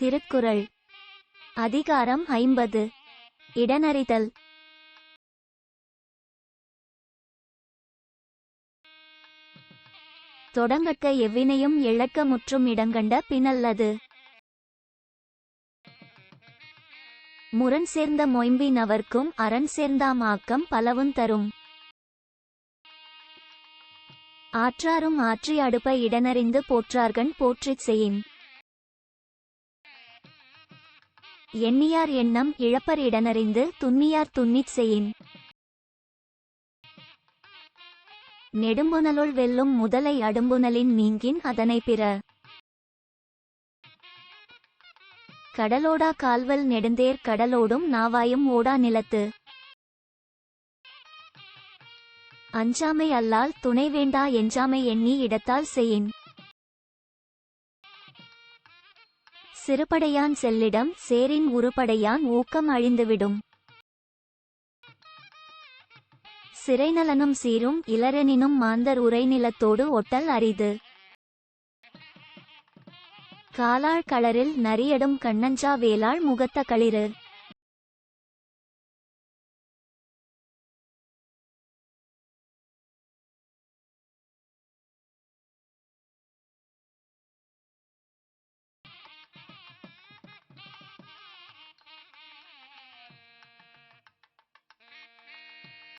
திருக்குறள் அதிகாரம் 50 இடனறிதல். தொடங்கற்க எவ்வினையும் இழக்க முற்றும் இடங்கண்ட பின்னல்லது. முரண் சேர்ந்த மொயம்பின் அவர்க்கும் அரண் சேர்ந்தாம் ஆக்கம் பலவுந் தரும். ஆற்றாரும் ஆற்றி அடுப்ப இடனறிந்து போற்றார்கண் போற்றிச் செயின். எண்ணியார் எண்ணம் இழப்பர் இடனறிந்து துன்னியார் துன்னிச் செயின். நெடும்புனலுள் வெல்லும் முதலை அடும்புனலின் நீங்கின் அதனை பிற. கடலோடா கால்வல் நெடுந்தேர் கடலோடும் நாவாயும் ஓடா நிலத்து. அஞ்சாமை அல்லால் துணை வேண்டா எஞ்சாமை எண்ணி இடத்தால் செயின். சிறுபடையான் செல்லிடம் சேரின் உருப்படையான் ஊக்கம் அழிந்துவிடும். சிறைநலனும் சீரும் இலரெனினும் மாந்தர் உரைநிலத்தோடு ஒட்டல் அரிது. காலாழ் களரில் நரியடும் கண்ணஞ்சா வேலாள் முகத்த களிறு.